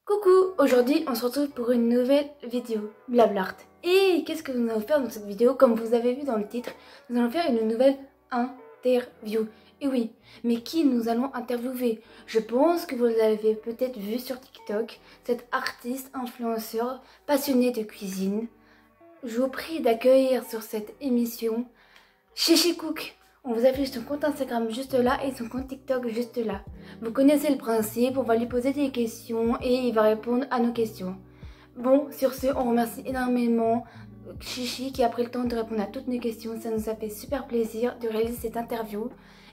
Coucou, aujourd'hui on se retrouve pour une nouvelle vidéo Blablart. Et qu'est-ce que nous allons faire dans cette vidéo? Comme vous avez vu dans le titre, nous allons faire une nouvelle interview. Et oui, mais qui nous allons interviewer? Je pense que vous l'avez peut-être vu sur TikTok, cette artiste influenceur passionnée de cuisine. Je vous prie d'accueillir sur cette émission Chichi Cook. On vous affiche son compte Instagram juste là et son compte TikTok juste là. Vous connaissez le principe, on va lui poser des questions et il va répondre à nos questions. Bon, sur ce, on remercie énormément Chichi qui a pris le temps de répondre à toutes nos questions. Ça nous a fait super plaisir de réaliser cette interview.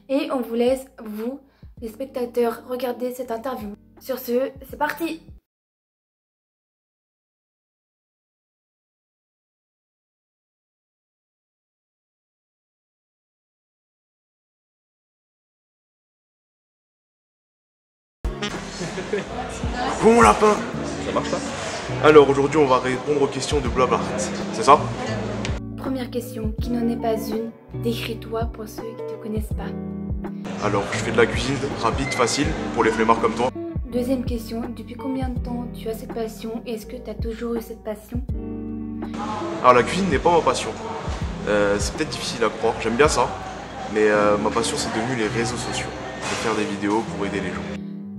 Et on vous laisse, vous, les spectateurs, regarder cette interview. Sur ce, c'est parti! Bon lapin. Ça marche pas? Alors aujourd'hui on va répondre aux questions de Blablart, c'est ça? Première question, qui n'en est pas une, décris-toi pour ceux qui ne te connaissent pas. Alors je fais de la cuisine rapide, facile, pour les flemmards comme toi. Deuxième question, depuis combien de temps tu as cette passion et est-ce que tu as toujours eu cette passion? Alors la cuisine n'est pas ma passion, c'est peut-être difficile à croire, j'aime bien ça, mais ma passion c'est devenu les réseaux sociaux, de faire des vidéos pour aider les gens.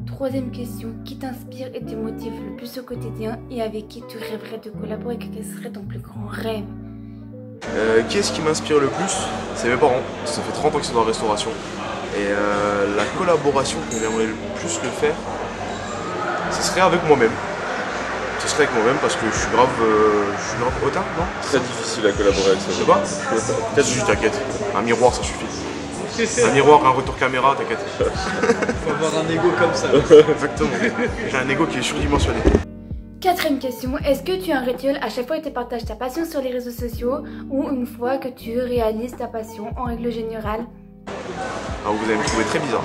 Troisième question, qui t'inspire et te motive le plus au quotidien et avec qui tu rêverais de collaborer? Quel serait ton plus grand rêve? Qui est-ce qui m'inspire le plus? C'est mes parents, ça fait 30 ans qu'ils sont dans la restauration. Et la collaboration qu'on aimerait le plus le faire, ce serait avec moi-même. Ce serait avec moi-même parce que je suis grave hautain, non? Très difficile à collaborer avec ça. Je sais pas? Peut-être juste, t'inquiète, un miroir ça suffit. Un miroir, un retour caméra, t'inquiète. Faut avoir un ego comme ça. Exactement. J'ai un ego qui est surdimensionné. Quatrième question, est-ce que tu as un rituel à chaque fois que tu partages ta passion sur les réseaux sociaux ou une fois que tu réalises ta passion en règle générale? Alors vous allez me trouver très bizarre,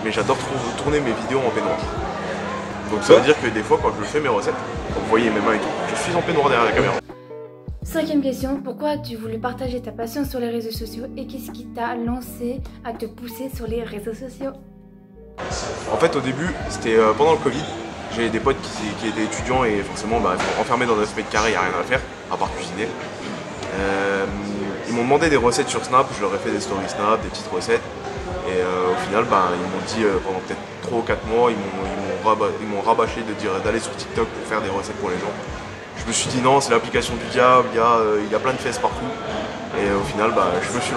mais j'adore tourner mes vidéos en peignoir. Donc ça veut dire que des fois quand je fais mes recettes, quand vous voyez mes mains et tout, je suis en peignoir derrière la caméra. Cinquième question, pourquoi as-tu voulu partager ta passion sur les réseaux sociaux et qu'est-ce qui t'a lancé à te pousser sur les réseaux sociaux? En fait au début, c'était pendant le Covid, j'ai des potes qui étaient étudiants et forcément enfermés dans 9 mètres carrés, il n'y a rien à faire, à part cuisiner. Ils m'ont demandé des recettes sur Snap, je leur ai fait des stories Snap, des petites recettes. Et au final, ils m'ont dit pendant peut-être 3 ou 4 mois, ils m'ont rabâché d'aller sur TikTok pour faire des recettes pour les gens. Je me suis dit non, c'est l'application du diable, il y a plein de fesses partout. Et au final, je me suis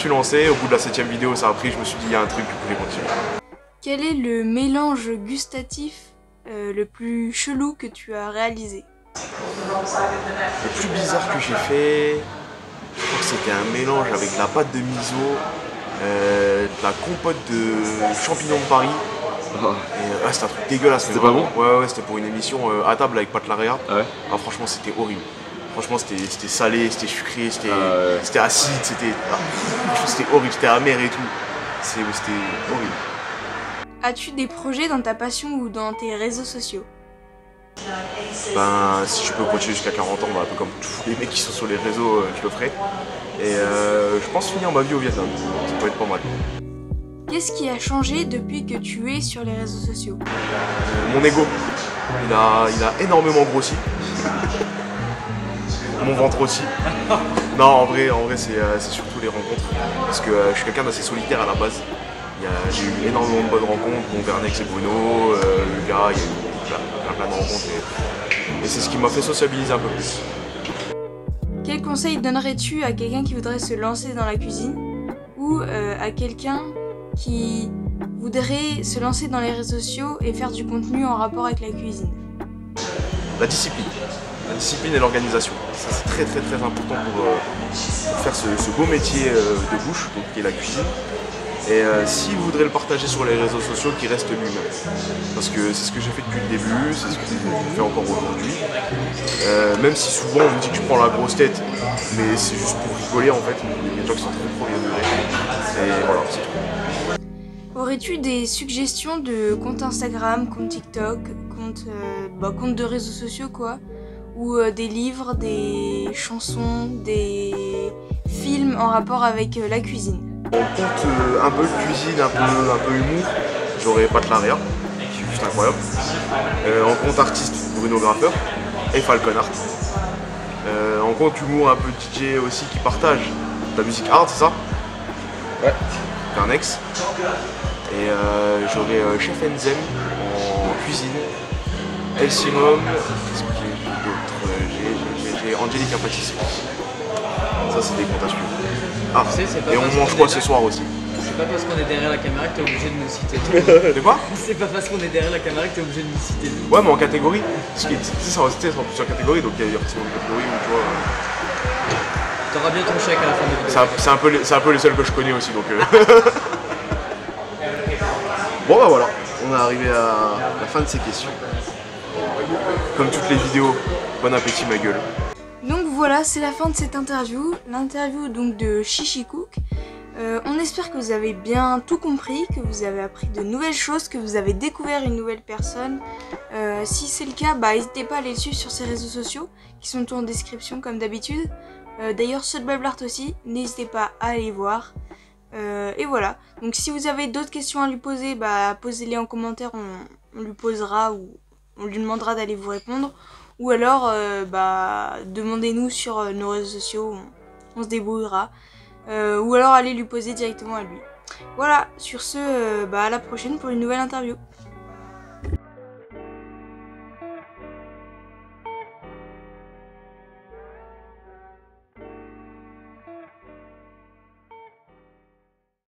lancé. Au bout de la 7ème vidéo, ça a pris, je me suis dit il y a un truc, je voulais continuer. Quel est le mélange gustatif le plus chelou que tu as réalisé? Le plus bizarre que j'ai fait, je crois que c'était un mélange avec de la pâte de miso, de la compote de champignons de Paris. Et c'était un truc dégueulasse. C'était pas bon? Ouais, c'était pour une émission à table avec Pat Laréa. Ouais. Ah, franchement, c'était horrible. Franchement, c'était salé, c'était sucré, c'était acide, c'était horrible, c'était amer et tout. C'était horrible. As-tu des projets dans ta passion ou dans tes réseaux sociaux? Si je peux continuer jusqu'à 40 ans, un peu comme tous les mecs qui sont sur les réseaux, je le ferai. Et je pense finir ma vie au Vietnam, ça peut être pas mal. Qu'est-ce qui a changé depuis que tu es sur les réseaux sociaux? Mon ego, il a énormément grossi. Mon ventre aussi. Non, en vrai c'est surtout les rencontres. Parce que je suis quelqu'un d'assez solitaire à la base. J'ai eu énormément de bonnes rencontres, mon Vernex et Bruno, le gars, il y a eu plein de rencontres et c'est ce qui m'a fait sociabiliser un peu plus. Quel conseil donnerais-tu à quelqu'un qui voudrait se lancer dans la cuisine ou à quelqu'un qui voudrait se lancer dans les réseaux sociaux et faire du contenu en rapport avec la cuisine? La discipline et l'organisation, ça c'est très important pour faire ce beau métier de bouche, donc, qui est la cuisine. Et si vous voudrez le partager sur les réseaux sociaux, qu'il reste lui-même. Parce que c'est ce que j'ai fait depuis le début, c'est ce que je fais encore aujourd'hui. Même si souvent on me dit que je prends la grosse tête, mais c'est juste pour rigoler en fait. Il y a des gens qui sont très premier degré. Et voilà, c'est tout. Aurais-tu des suggestions de comptes Instagram, comptes TikTok, comptes de réseaux sociaux quoi? Ou des livres, des chansons, des films en rapport avec la cuisine? On compte un peu de cuisine, un peu humour. J'aurais Pat Laréa, qui juste incroyable. En compte artiste, Bruno Graffeur et Falcon Art. En compte humour, un peu DJ aussi qui partage de la musique hard, c'est ça? Ouais. Carnex. Et j'aurai Chef Enzem en cuisine. El Simum, qu'est-ce que j'ai d'autre? J'ai Angélique Apatis. Ça c'est des comptes à suivre. Ah, Tu sais, c'est pas et on parce mange qu'on quoi est ce soir aussi? C'est pas parce qu'on est derrière la caméra que t'es obligé de nous citer. De quoi? C'est pas parce qu'on est derrière la caméra que t'es obligé de nous citer. Ouais, mais en catégorie. Parce que tu sais, c'est en plusieurs catégories, donc il y a forcément des catégories où tu vois. T'auras bien ton chèque à la fin de la vidéo. C'est un peu les seuls que je connais aussi, donc. Bon bah voilà, on est arrivé à la fin de ces questions. Comme toutes les vidéos, bon appétit ma gueule. Donc voilà, c'est la fin de cette interview, l'interview donc de Chichikook. On espère que vous avez bien tout compris, que vous avez appris de nouvelles choses, que vous avez découvert une nouvelle personne. Si c'est le cas, bah n'hésitez pas à aller le suivre sur ses réseaux sociaux, qui sont tous en description comme d'habitude. D'ailleurs ceux de Bablart aussi, n'hésitez pas à aller voir. Et voilà, donc si vous avez d'autres questions à lui poser, bah posez-les en commentaire, on lui posera ou on lui demandera d'aller vous répondre. Ou alors, bah demandez-nous sur nos réseaux sociaux, on se débrouillera. Ou alors allez lui poser directement à lui. Voilà, sur ce, bah à la prochaine pour une nouvelle interview.